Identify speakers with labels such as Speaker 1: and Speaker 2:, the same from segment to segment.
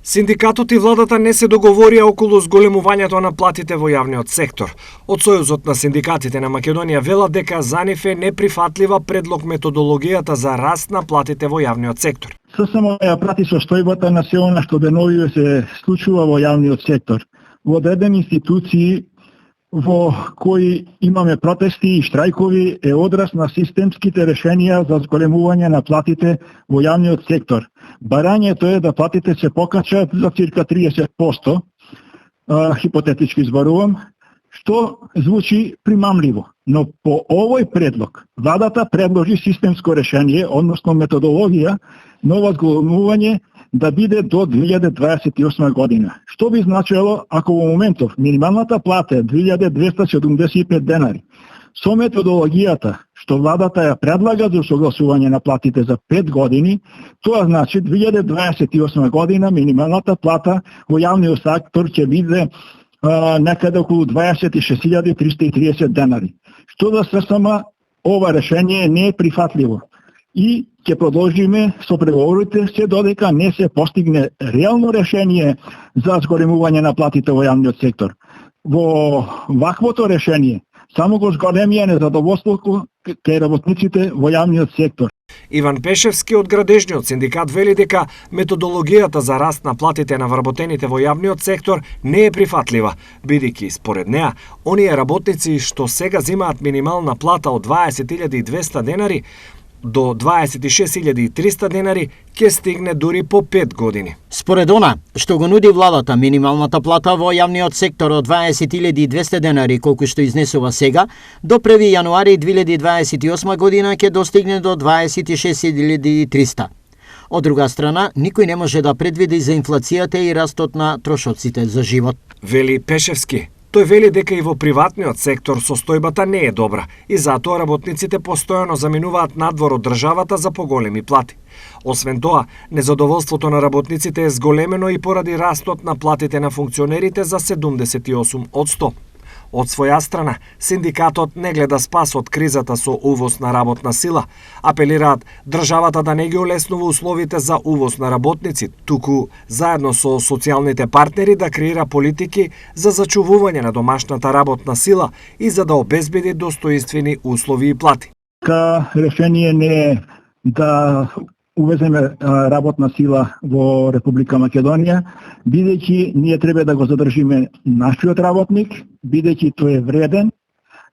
Speaker 1: Синдикатот и владата не се договорија околу зголемувањето на платите во јавниот сектор. Од Сојузот на синдикатите на Македонија велат дека за нив е неприфатлива предлог методологијата за раст на платите во јавниот сектор.
Speaker 2: ССМ ја прати состојбата на се она што деновиве се случува во јавниот сектор. Во одредени институции во кои имаме протести и штрајкови е одраз на системските решенија за зголемување на платите во јавниот сектор. Барањето е да платите се покачат за circa 30%, хипотетички зборувам, што звучи примамливо. Но по овој предлог, владата предложи системско решение, односно методологија, ново зголемување да биде до 2028 година. Што би значило ако во моментов минималната плата е 2275 денари, со методологијата што владата ја предлага за согласување на платите за 5 години, тоа значи 2028 година минималната плата во јавниот сектор ќе биде некаде околу 26.330 денари. Што за ССМ ова решение не е прифатливо и ќе продолжиме со преговорите се додека не се постигне реално решение за зголемување на платите во јавниот сектор. Во ваквото решение само го зголемија незадоволството кај работниците во јавниот сектор.
Speaker 1: Иван Пешевски од градежниот синдикат вели дека методологијата за раст на платите на вработените во јавниот сектор не е прифатлива, бидејќи според неа, оние работници што сега земаат минимална плата од 20.200 денари до 26.300 денари ќе стигне дури по 5 години.
Speaker 3: Според она што го нуди владата, минималната плата во јавниот сектор од 20.200 денари, колку што изнесува сега, до 1 јануари 2028 година ќе достигне до 26.300. Од друга страна, никој не може да предвиди за инфлацијата и растот на трошоците за живот.
Speaker 1: Вели Пешевски. Тој вели дека и во приватниот сектор состојбата не е добра и затоа работниците постојано заминуваат надвор од државата за поголеми плати. Освен тоа, незадоволството на работниците е зголемено и поради растот на платите на функционерите за 78%. Од своја страна, синдикатот не гледа спас од кризата со увоз на работна сила. Апелираат државата да не ги олеснува условите за увоз на работници, туку заедно со социјалните партнери да креира политики за зачувување на домашната работна сила и за да обезбеди достоинствени услови и плати.
Speaker 2: Решение не е да увеземе работна сила во Република Македонија, бидејќи ние треба да го задржиме нашиот работник, бидејќи тој е вреден,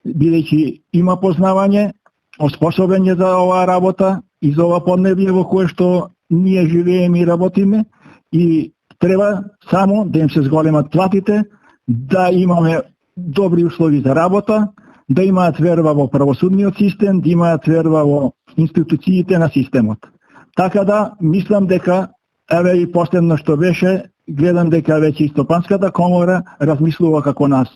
Speaker 2: бидејќи има познавање, оспособен е за оваа работа и за ова поднебје во кое што ние живееме и работиме, и треба само да им се зголемат платите, да имаме добри услови за работа, да имаат верба во правосудниот систем, да имаат верба во институциите на системот. Така да, мислам дека, еве и последно што беше, гледам дека веќе Стопанската комора размислува како нас.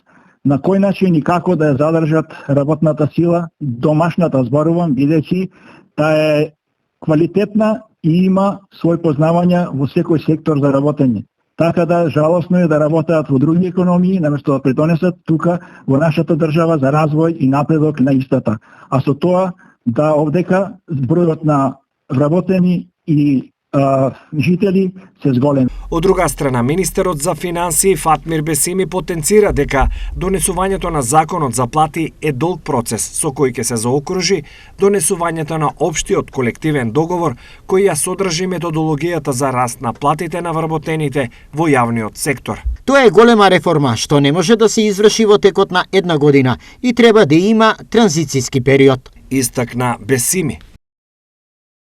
Speaker 2: На кој начин и како да ја задржат работната сила, домашната зборувам, бидејќи таа е квалитетна и има свој познавања во секој сектор за работење. Така да, жалосно е да работеат во други економии, наместо да придонесат тука во нашата држава за развој и напредок на истата. А со тоа да овдека збројот на вработени и жители се зголеми.
Speaker 1: Од друга страна, министерот за финансии Фатмир Бесими потенцира дека донесувањето на законот за плати е долг процес со кој ќе се заокружи донесувањето на општиот колективен договор кој ја содржи методологијата за раст на платите на вработените во јавниот сектор.
Speaker 3: Тоа е голема реформа што не може да се изврши во текот на една година и треба да има транзицијски период,
Speaker 1: истакна Бесими.